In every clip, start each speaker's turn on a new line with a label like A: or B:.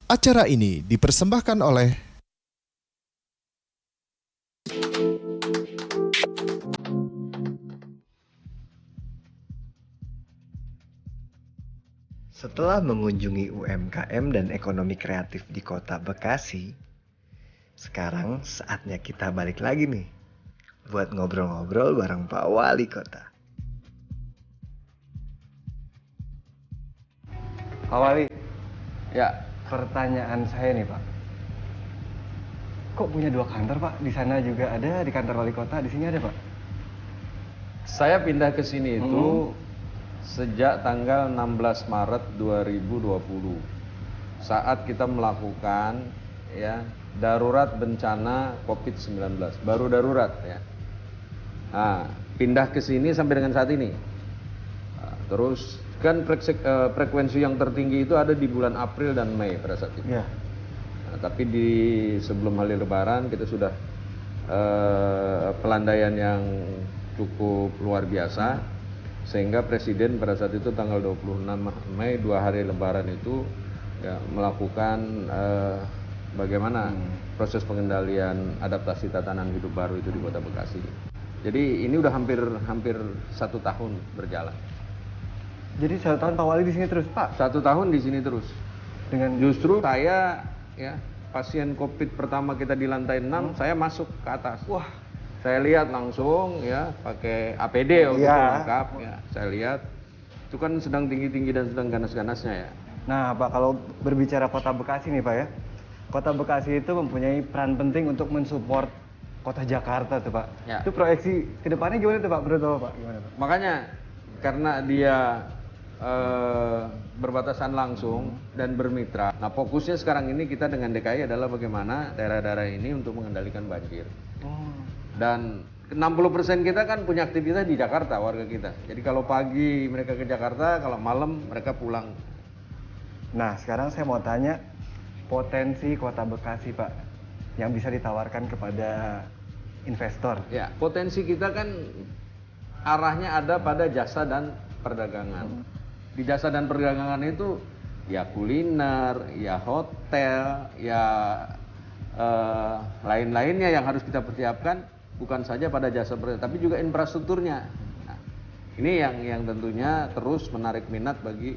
A: Acara ini dipersembahkan oleh
B: Setelah mengunjungi UMKM dan ekonomi kreatif di kota Bekasi, sekarang saatnya kita balik lagi nih buat ngobrol-ngobrol bareng Pak Wali Kota. Pak Wali,
C: Ya,
B: pertanyaan saya nih Pak. Kok punya 2 kantor Pak? Di sana juga ada, di kantor Wali Kota, di sini ada Pak?
C: saya pindah ke sini itu sejak tanggal 16 Maret 2020. Saat kita melakukan ya darurat bencana COVID-19, baru darurat ya. Nah, pindah ke sini sampai dengan saat ini. Nah, terus kan frekuensi yang tertinggi itu ada di bulan April dan Mei pada saat itu.
B: Iya.
C: Nah, tapi di sebelum hari Lebaran kita sudah pelandaian yang cukup luar biasa, sehingga Presiden pada saat itu tanggal 26 Mei 2 hari Lebaran itu ya, melakukan bagaimana proses pengendalian adaptasi tatanan hidup baru itu di Kota Bekasi. Jadi ini udah hampir 1 tahun berjalan.
B: Jadi 1 tahun Pak Wali di sini terus Pak?
C: 1 tahun di sini terus.
B: Dengan
C: Justru saya ya pasien COVID pertama kita di lantai 6, saya masuk ke atas. Wah, saya lihat langsung ya pakai APD waktu itu lengkap ya. Saya lihat itu kan sedang tinggi-tinggi dan sedang ganas-ganasnya ya.
B: Nah Pak, kalau berbicara Kota Bekasi nih Pak ya, Kota Bekasi itu mempunyai peran penting untuk mensupport Kota Jakarta tuh Pak.
C: Ya.
B: Itu proyeksi kedepannya gimana tuh Pak? Menurut Bapak gimana Pak?
C: Makanya karena dia berbatasan langsung dan bermitra. Nah, fokusnya sekarang ini kita dengan DKI adalah bagaimana daerah-daerah ini untuk mengendalikan banjir. Dan 60% kita kan punya aktivitas di Jakarta, warga kita. Jadi kalau pagi mereka ke Jakarta, kalau malam mereka pulang.
B: Nah sekarang saya mau tanya potensi Kota Bekasi Pak yang bisa ditawarkan kepada investor.
C: Ya, potensi kita kan arahnya ada pada jasa dan perdagangan. Di jasa dan perdagangan itu ya kuliner, ya hotel, ya lain-lainnya yang harus kita persiapkan, bukan saja pada jasa perdagangan, tapi juga infrastrukturnya. Nah, ini yang tentunya terus menarik minat bagi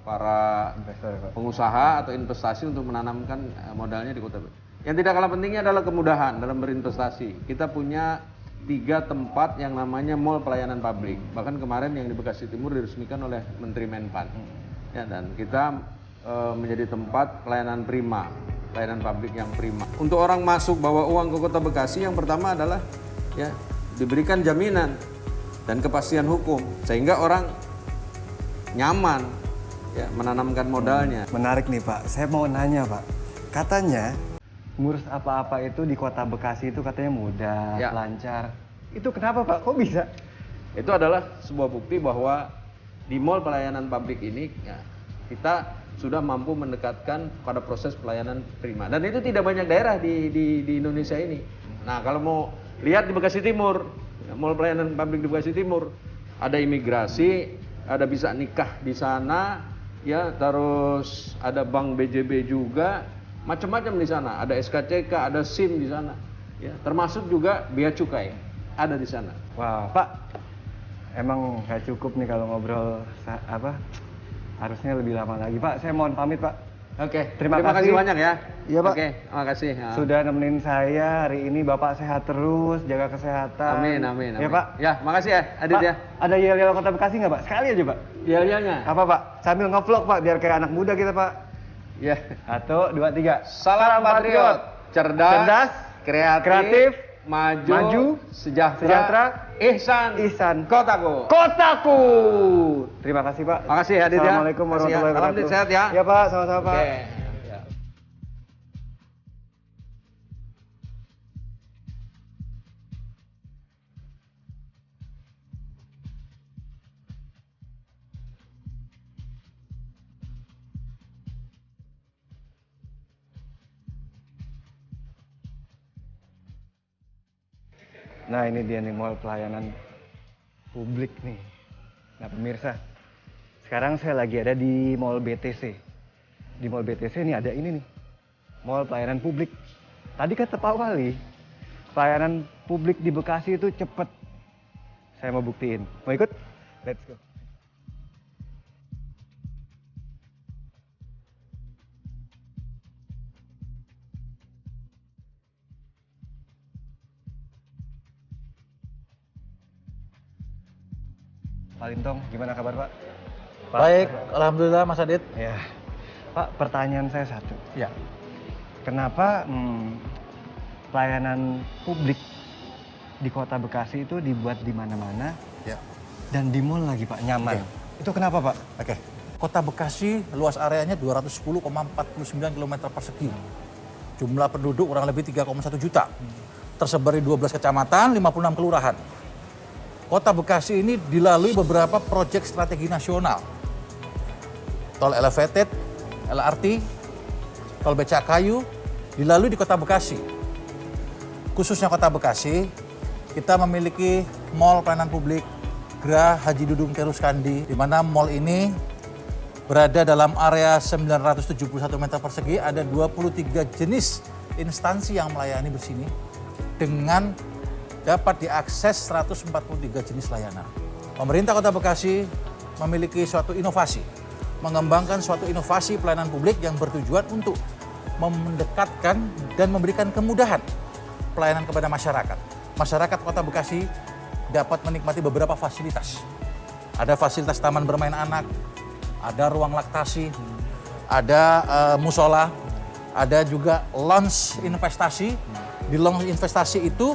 C: para
B: Investor Pak.
C: pengusaha atau investasi untuk menanamkan modalnya di Kota Bekasi. Yang tidak kalah pentingnya adalah kemudahan dalam berinvestasi. Kita punya 3 tempat yang namanya mall pelayanan publik. Bahkan kemarin yang di Bekasi Timur diresmikan oleh Menteri Menpan. Ya, dan kita menjadi tempat pelayanan prima, pelayanan publik yang prima. Untuk orang masuk bawa uang ke Kota Bekasi, yang pertama adalah ya diberikan jaminan dan kepastian hukum sehingga orang nyaman ya menanamkan modalnya.
B: Menarik nih Pak, saya mau nanya Pak. Katanya ngurus apa-apa itu di Kota Bekasi itu katanya mudah,
C: Ya.
B: lancar. Itu kenapa Pak? Kok bisa?
C: Itu adalah sebuah bukti bahwa di mall pelayanan publik ini ya, kita sudah mampu mendekatkan pada proses pelayanan prima. Dan itu tidak banyak daerah di Indonesia ini. Nah, kalau mau lihat di Bekasi Timur, ya, mall pelayanan publik di Bekasi Timur, ada imigrasi, ada bisa nikah di sana, ya, terus ada bank BJB juga, macam-macam di sana. Ada SKCK, ada SIM di sana, ya, termasuk juga bea cukai ada di sana.
B: Wah Pak, emang nggak cukup nih kalau ngobrol harusnya lebih lama lagi Pak. Saya mohon pamit Pak.
C: Oke,
B: Terima
C: kasih
B: kasih.
C: banyak ya.
B: Iya, Pak.
C: Oke, makasih. Ya.
B: Sudah nemenin saya hari ini. Bapak sehat terus, jaga kesehatan.
C: Amin.
B: Ya Pak.
C: Ya, makasih ya, Adit
B: Pak,
C: ya.
B: ada yel-yel Kota Bekasi nggak Pak? Sekali aja Pak.
C: Yel-yelnya.
B: Apa Pak? Sambil ngevlog Pak, biar kayak anak muda kita Pak.
C: Ya.
B: 1, 2, 3.
C: Salam patriot, cerdas, kreatif, maju, sejahtera, ihsan, kotaku.
B: Kotaku. Terima kasih Pak.
C: Makasih ya, Adit ya.
B: Assalamualaikum
C: Makasih ya.
B: warahmatullahi
C: Salam,
B: wabarakatuh.
C: Adit, sehat ya.
B: Ya Pak, sama-sama Pak.
C: Oke. Ya.
B: Nah ini dia nih mall pelayanan publik nih. Nah pemirsa, sekarang saya lagi ada di Mall BTC. di Mall BTC ini ada ini nih, Mall Pelayanan Publik. Tadi kata Pak Wali, pelayanan publik di Bekasi itu cepet. Saya mau buktiin. Mau ikut? Let's go. Pak Lintong, gimana kabar Pak?
D: Baik, alhamdulillah Mas Adit.
B: Ya, Pak, pertanyaan saya satu.
D: Ya.
B: Kenapa pelayanan publik di Kota Bekasi itu dibuat di mana-mana
D: Ya.
B: dan di mall lagi Pak, nyaman?
D: Oke.
B: Itu kenapa Pak?
D: Oke. Kota Bekasi luas areanya 210,49 km persegi. Jumlah penduduk kurang lebih 3,1 juta. Tersebar di 12 kecamatan, 56 kelurahan. Kota Bekasi ini dilalui beberapa proyek strategi nasional. Tol elevated, LRT, tol becakayu, dilalui di Kota Bekasi. Khususnya Kota Bekasi, kita memiliki Mall Pelayanan Publik Gera Haji Dudung Teruskandi, di mana mall ini berada dalam area 971 meter persegi, ada 23 jenis instansi yang melayani di sini dengan dapat diakses 143 jenis layanan. Pemerintah Kota Bekasi memiliki suatu inovasi, mengembangkan suatu inovasi pelayanan publik yang bertujuan untuk mendekatkan dan memberikan kemudahan pelayanan kepada masyarakat. Masyarakat Kota Bekasi dapat menikmati beberapa fasilitas. Ada fasilitas taman bermain anak, ada ruang laktasi, ada musola, ada juga lounge investasi. Di lounge investasi itu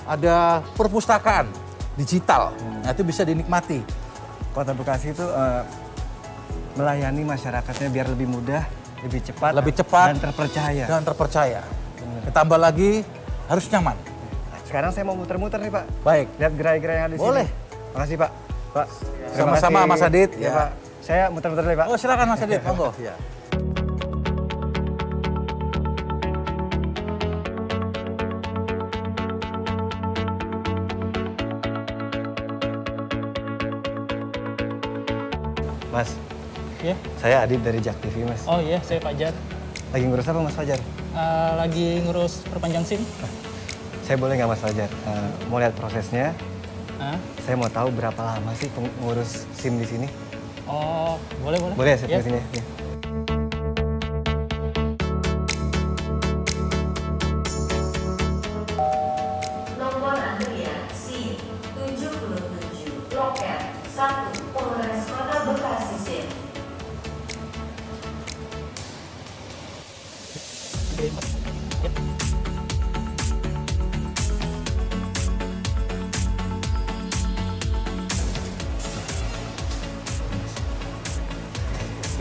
D: ada perpustakaan digital, nah itu bisa dinikmati.
B: Kota Bekasi itu melayani masyarakatnya biar lebih mudah, lebih cepat, dan terpercaya.
D: Ditambah lagi harus nyaman.
B: Sekarang saya mau muter-muter nih Pak.
D: Baik.
B: Lihat gerai-gerai yang ada di sini.
D: Boleh.
B: Makasih Pak. Pak.
D: Sama-sama Mas Adit.
B: Ya, Pak. Saya muter-muter deh Pak.
D: Oh silakan Mas Adit, monggo. Ya.
B: Mas,
E: Ya.
B: saya Adit dari Jak TV, Mas.
E: Oh iya, saya Fajar.
B: Lagi ngurus apa, Mas Fajar?
E: Lagi ngurus perpanjang SIM.
B: Saya boleh nggak, Mas Fajar? Mau lihat prosesnya.
E: Hah?
B: Saya mau tahu berapa lama sih ngurus SIM di sini.
E: Oh, boleh.
B: Boleh ya, saya
E: Ya.
B: di sini? Ya.
F: Nomor antrian SIM 77, loket 1, Polres Kota Bekasi SIM.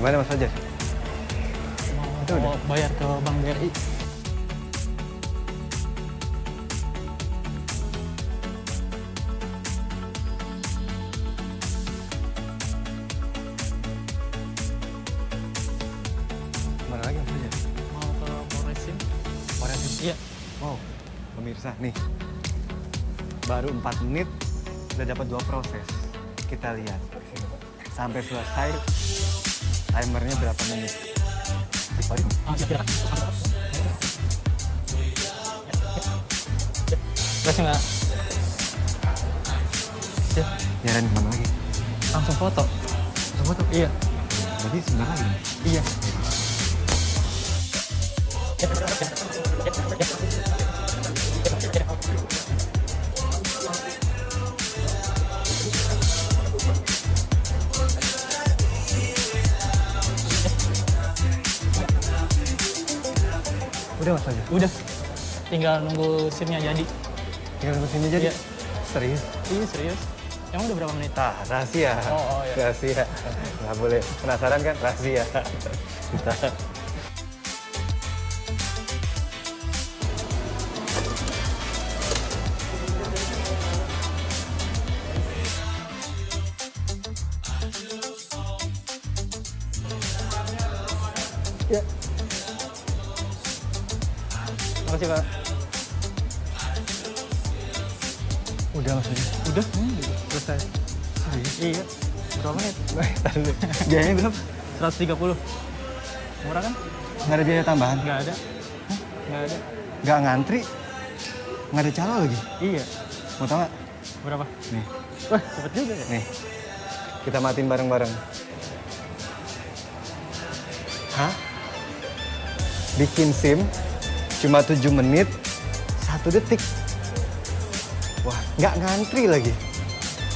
B: Gimana, Mas Fajar? Itu udah.
E: Mau bayar ke Bank BRI.
B: Mana lagi, Mas Fajar?
E: Mau ke Polres SIM.
B: Polres SIM.
E: Iya.
B: Wow, pemirsa nih. Baru 4 menit udah dapat 2 proses. Kita lihat sampai selesai timernya berapa menit.
E: Siap. Terus nggak? Ya,
B: Nyaranin kemana lagi?
E: langsung foto.
B: Foto?
E: Iya.
B: Berarti sebentar lagi nih.
E: Iya.
B: Udah, Mas Fajar?
E: Udah. Tinggal nunggu SIM-nya jadi.
B: Tinggal tunggu sini jadi?
E: Iya.
B: Serius?
E: Iya, serius. Emang udah berapa menit?
B: Rahasia.
E: Oh, iya.
B: Rahasia. Nggak boleh. Penasaran kan? Rahasia.
E: Iya. Makasih, Pak.
B: Udah, Mas Fajar?
E: Udah, selesai.
B: Serius?
E: Iya. Berapa menit?
B: Biayanya berapa?
E: 130. Murah kan?
G: Nggak ada biaya tambahan?
E: Nggak ada. Nggak ada.
G: Nggak ngantri? Nggak ada calo lagi?
E: Iya.
G: Mau tau nggak?
E: Berapa?
G: Nih,
E: Wah, cepet juga ya.
G: nih. Kita matiin bareng-bareng. Hah? Bikin SIM cuma 7 menit, 1 detik. Wah, nggak ngantri lagi.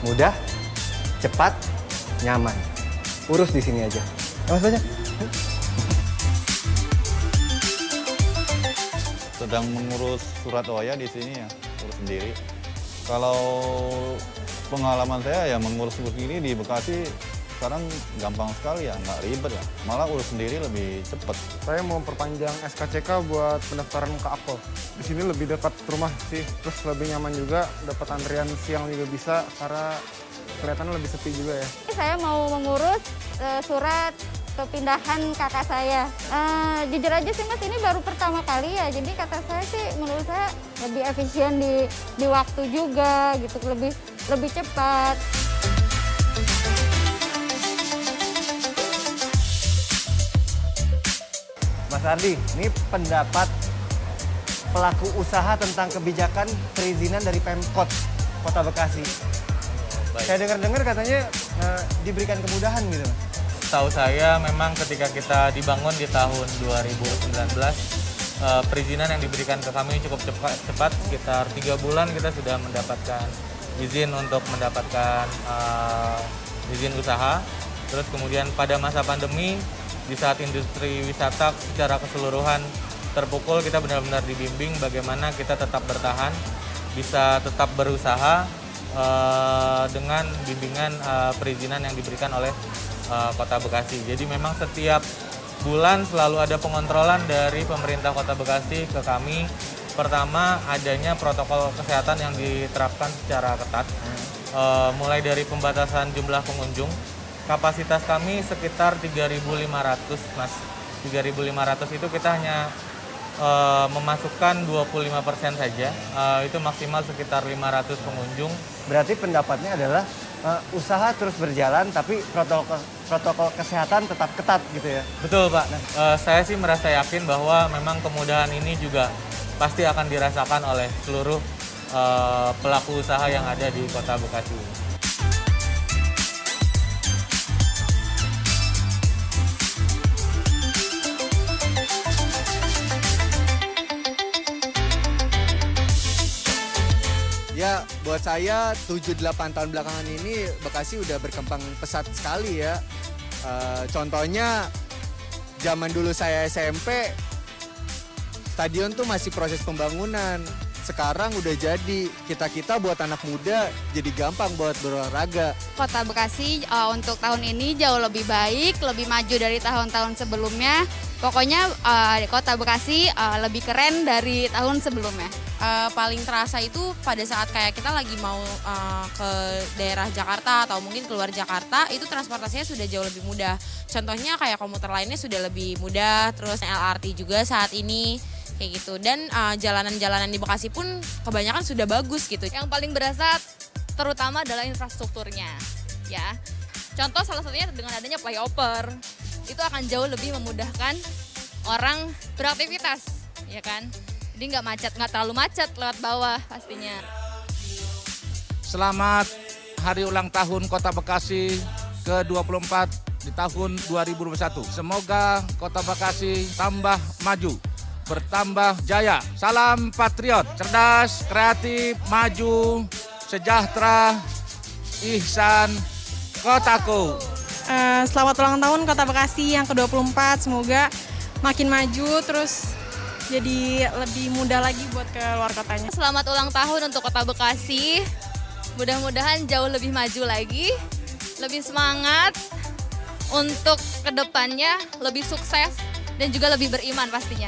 G: Mudah, cepat, nyaman. Urus di sini aja. Ya, Mas Bajang?
H: Sedang mengurus surat OYA di sini ya, urus sendiri. Kalau pengalaman saya ya mengurus begini di Bekasi sekarang gampang sekali ya, nggak ribet ya. Malah urus sendiri lebih cepat.
I: Saya mau perpanjang SKCK buat pendaftaran ke Akpol. Di sini lebih dekat rumah sih, terus lebih nyaman juga, dapat antrian siang juga bisa karena kelihatannya lebih sepi juga ya.
J: Saya mau mengurus surat kepindahan kakak saya. Jujur aja sih Mas, ini baru pertama kali ya, jadi kata saya sih menurut saya lebih efisien di waktu juga gitu, lebih cepat.
G: Mas Ardi, ini pendapat pelaku usaha tentang kebijakan perizinan dari Pemkot Kota Bekasi. Saya dengar-dengar katanya diberikan kemudahan gitu.
K: Tahu saya memang ketika kita dibangun di tahun 2019, perizinan yang diberikan ke kami cukup cepat, sekitar 3 bulan kita sudah mendapatkan izin untuk mendapatkan izin usaha. Terus kemudian pada masa pandemi, di saat industri wisata secara keseluruhan terpukul, kita benar-benar dibimbing bagaimana kita tetap bertahan, bisa tetap berusaha dengan bimbingan perizinan yang diberikan oleh Kota Bekasi. Jadi memang setiap bulan selalu ada pengontrolan dari pemerintah Kota Bekasi ke kami. Pertama, adanya protokol kesehatan yang diterapkan secara ketat, mulai dari pembatasan jumlah pengunjung. Kapasitas kami sekitar 3.500, Mas. 3.500 itu kita hanya memasukkan 25% saja, itu maksimal sekitar 500 pengunjung.
G: Berarti pendapatnya adalah usaha terus berjalan tapi protokol kesehatan tetap ketat gitu ya?
K: Betul Pak, saya sih merasa yakin bahwa memang kemudahan ini juga pasti akan dirasakan oleh seluruh pelaku usaha yang ada di Kota Bekasi.
L: Ya, buat saya 7-8 tahun belakangan ini Bekasi udah berkembang pesat sekali ya. Contohnya zaman dulu saya SMP, stadion tuh masih proses pembangunan. Sekarang udah jadi, kita buat anak muda jadi gampang buat berolahraga.
J: Kota Bekasi untuk tahun ini jauh lebih baik, lebih maju dari tahun-tahun sebelumnya. Pokoknya Kota Bekasi lebih keren dari tahun sebelumnya.
M: Paling terasa itu pada saat kayak kita lagi mau ke daerah Jakarta atau mungkin keluar Jakarta, itu transportasinya sudah jauh lebih mudah. Contohnya kayak komuter lainnya sudah lebih mudah, terus LRT juga saat ini kayak gitu. Dan jalanan-jalanan di Bekasi pun kebanyakan sudah bagus gitu.
J: Yang paling berasa terutama adalah infrastrukturnya, ya. Contoh salah satunya dengan adanya flyover, itu akan jauh lebih memudahkan orang beraktivitas, ya kan. Jadi nggak macet, nggak terlalu macet lewat bawah pastinya.
D: Selamat Hari Ulang Tahun Kota Bekasi ke-24 di tahun 2021. Semoga Kota Bekasi tambah maju, bertambah jaya. Salam patriot, cerdas, kreatif, maju, sejahtera, ihsan, kotaku.
M: Selamat ulang tahun Kota Bekasi yang ke-24, semoga makin maju terus jadi lebih mudah lagi buat ke luar kotanya.
J: Selamat ulang tahun untuk Kota Bekasi. Mudah-mudahan jauh lebih maju lagi, lebih semangat untuk kedepannya, lebih sukses dan juga lebih beriman pastinya.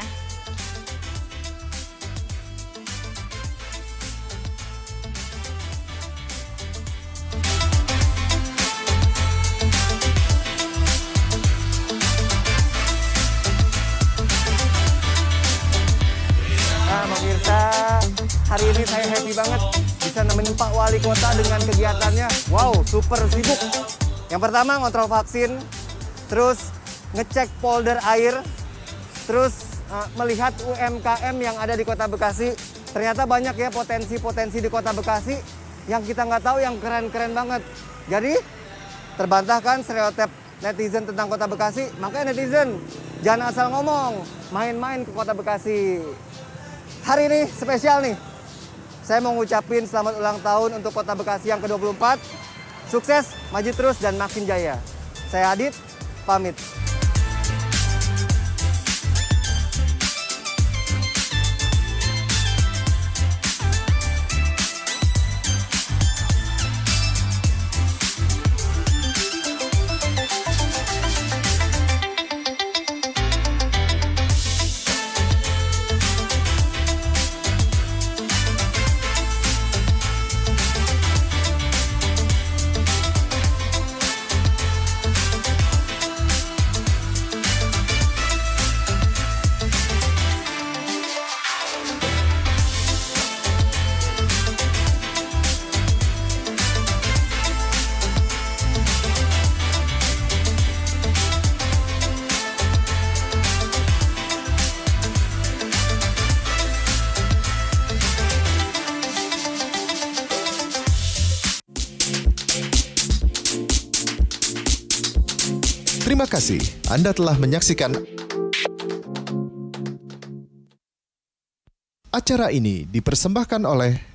G: Pemirsa, hari ini saya happy banget bisa nemenin Pak Wali Kota dengan kegiatannya. Wow, super sibuk. Yang pertama ngontrol vaksin, terus ngecek polder air, terus melihat UMKM yang ada di Kota Bekasi. Ternyata banyak ya potensi-potensi di Kota Bekasi yang kita nggak tahu, yang keren-keren banget. Jadi terbantahkan stereotip netizen tentang Kota Bekasi. Makanya netizen, jangan asal ngomong, main-main ke Kota Bekasi. Hari ini spesial nih. Saya mau ngucapin selamat ulang tahun untuk Kota Bekasi yang ke-24. Sukses, maju terus, dan makin jaya. Saya Adit, pamit.
A: Terima kasih Anda telah menyaksikan acara ini dipersembahkan oleh